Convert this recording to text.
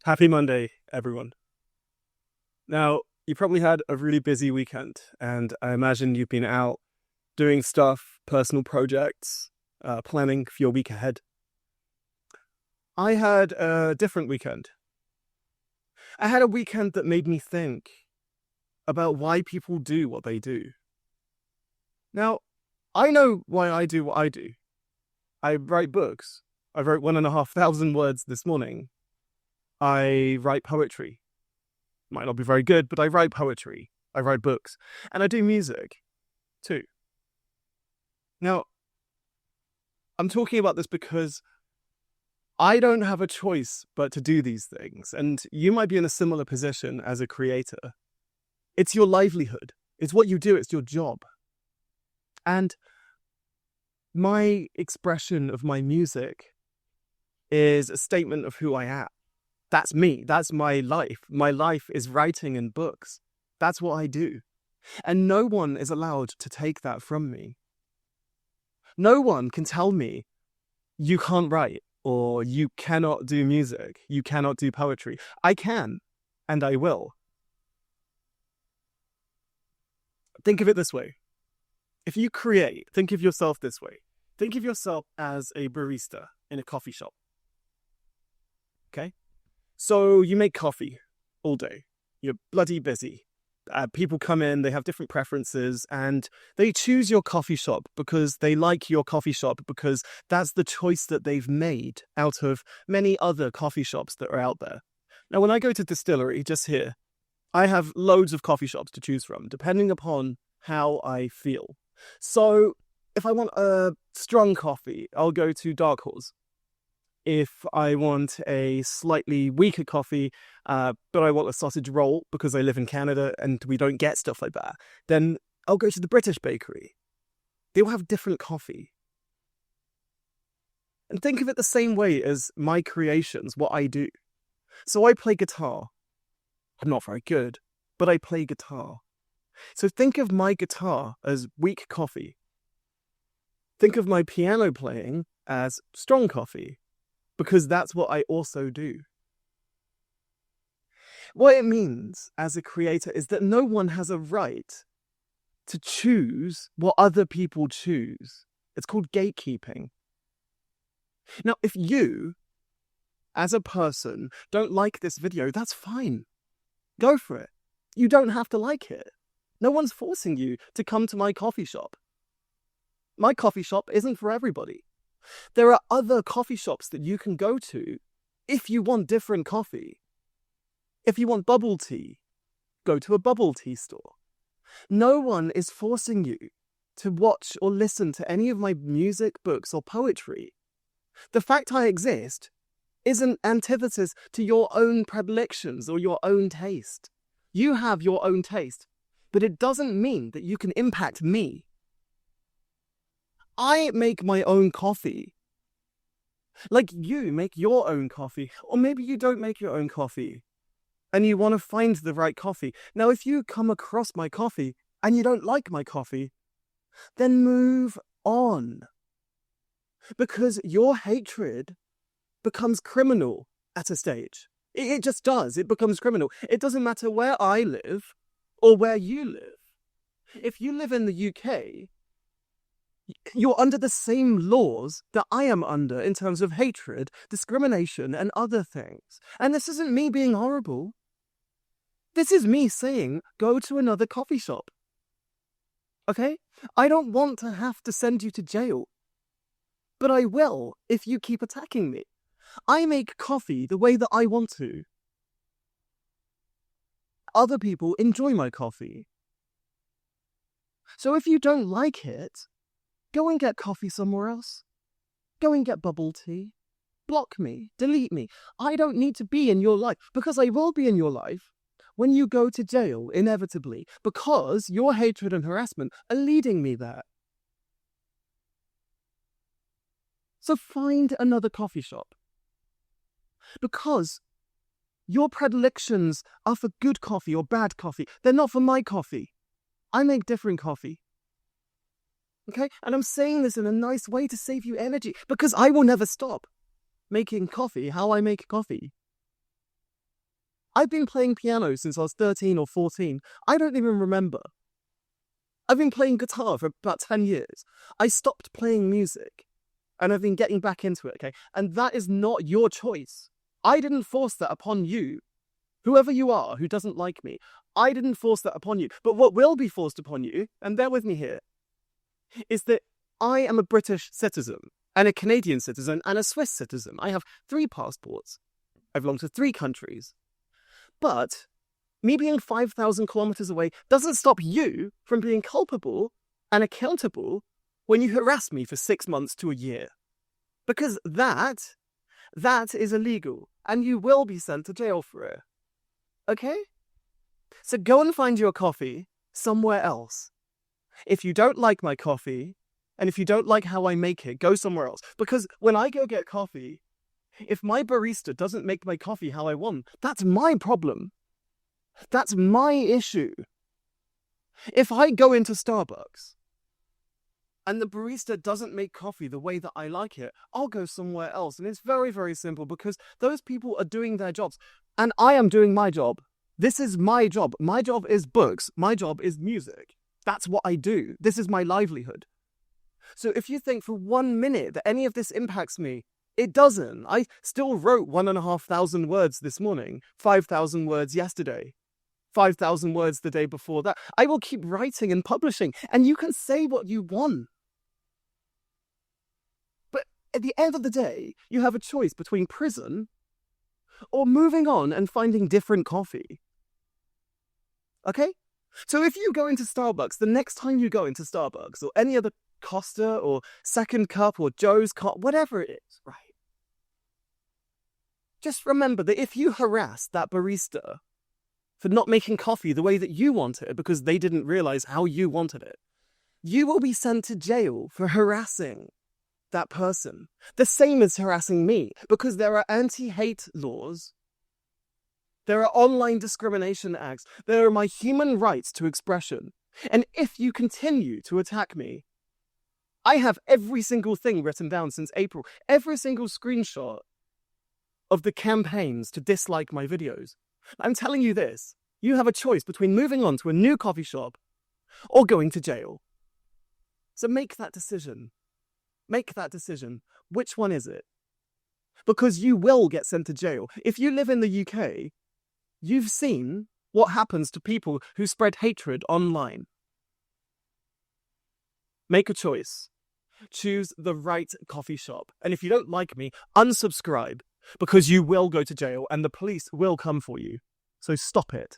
Happy Monday, everyone. Now, you probably had a really busy weekend, and I imagine you've been out doing stuff, personal projects, planning for your week ahead. I had a different weekend. I had a weekend that made me think about why people do what they do. Now, I know why I do what I do. I write books. I wrote 1,500 words this morning. I write poetry. Might not be very good, but I write poetry. I write books. And I do music, too. Now, I'm talking about this because I don't have a choice but to do these things. And you might be in a similar position as a creator. It's your livelihood. It's what you do. It's your job. And my expression of my music is a statement of who I am. That's me. That's my life. My life is writing and books. That's what I do. And no one is allowed to take that from me. No one can tell me you can't write or you cannot do music. You cannot do poetry. I can, and I will. Think of it this way. If you create, think of yourself this way. Think of yourself as a barista in a coffee shop. Okay? So you make coffee all day. You're bloody busy. People come in, they have different preferences, and they choose your coffee shop because they like your coffee shop because that's the choice that they've made out of many other coffee shops that are out there. Now, when I go to distillery, just here, I have loads of coffee shops to choose from, depending upon how I feel. So if I want a strong coffee, I'll go to Dark Horse. If I want a slightly weaker coffee, but I want a sausage roll because I live in Canada and we don't get stuff like that, then I'll go to the British bakery. They all have different coffee. And think of it the same way as my creations, what I do. So I play guitar. I'm not very good, but I play guitar. So think of my guitar as weak coffee. Think of my piano playing as strong coffee, because that's what I also do. What it means as a creator is that no one has a right to choose what other people choose. It's called gatekeeping. Now, if you, as a person, don't like this video, that's fine. Go for it. You don't have to like it. No one's forcing you to come to my coffee shop. My coffee shop isn't for everybody. There are other coffee shops that you can go to if you want different coffee. If you want bubble tea, go to a bubble tea store. No one is forcing you to watch or listen to any of my music, books, or poetry. The fact I exist is an antithesis to your own predilections or your own taste. You have your own taste, but it doesn't mean that you can impact me. I make my own coffee. Like you make your own coffee. Or maybe you don't make your own coffee and you want to find the right coffee. Now, if you come across my coffee and you don't like my coffee, then move on. Because your hatred becomes criminal at a stage. It just does. It becomes criminal. It doesn't matter where I live or where you live. If you live in the UK, you're under the same laws that I am under in terms of hatred, discrimination, and other things. And this isn't me being horrible. This is me saying, go to another coffee shop. Okay? I don't want to have to send you to jail. But I will if you keep attacking me. I make coffee the way that I want to. Other people enjoy my coffee. So if you don't like it, go and get coffee somewhere else. Go and get bubble tea. Block me. Delete me. I don't need to be in your life because I will be in your life when you go to jail, inevitably, because your hatred and harassment are leading me there. So find another coffee shop. Because your predilections are for good coffee or bad coffee. They're not for my coffee. I make different coffee. Okay? And I'm saying this in a nice way to save you energy because I will never stop making coffee how I make coffee. I've been playing piano since I was 13 or 14. I don't even remember. I've been playing guitar for about 10 years. I stopped playing music and I've been getting back into it, okay? And that is not your choice. I didn't force that upon you. Whoever you are who doesn't like me, I didn't force that upon you. But what will be forced upon you, and bear with me here, is that I am a British citizen and a Canadian citizen and a Swiss citizen. I have 3 passports. I belong to 3 countries. But me being 5,000 kilometers away doesn't stop you from being culpable and accountable when you harass me for 6 months to a year. Because that is illegal and you will be sent to jail for it. Okay? So go and find your coffee somewhere else. If you don't like my coffee, and if you don't like how I make it, go somewhere else. Because when I go get coffee, if my barista doesn't make my coffee how I want, that's my problem. That's my issue. If I go into Starbucks and the barista doesn't make coffee the way that I like it, I'll go somewhere else. And it's very, very simple because those people are doing their jobs and I am doing my job. This is my job. My job is books. My job is music. That's what I do. This is my livelihood. So if you think for 1 minute that any of this impacts me, it doesn't. I still wrote 1,500 words this morning, 5,000 words yesterday, 5,000 words the day before that. I will keep writing and publishing, and you can say what you want. But at the end of the day, you have a choice between prison or moving on and finding different coffee. Okay? So if you go into Starbucks, the next time you go into Starbucks or any other Costa or Second Cup or Joe's Cup, whatever it is, right? Just remember that if you harass that barista for not making coffee the way that you want it because they didn't realize how you wanted it, you will be sent to jail for harassing that person. The same as harassing me, because there are anti-hate laws. There are online discrimination acts. There are my human rights to expression. And if you continue to attack me, I have every single thing written down since April, every single screenshot of the campaigns to dislike my videos. I'm telling you this, you have a choice between moving on to a new coffee shop or going to jail. So make that decision. Make that decision. Which one is it? Because you will get sent to jail. If you live in the UK, you've seen what happens to people who spread hatred online. Make a choice. Choose the right coffee shop. And if you don't like me, unsubscribe, because you will go to jail and the police will come for you. So stop it.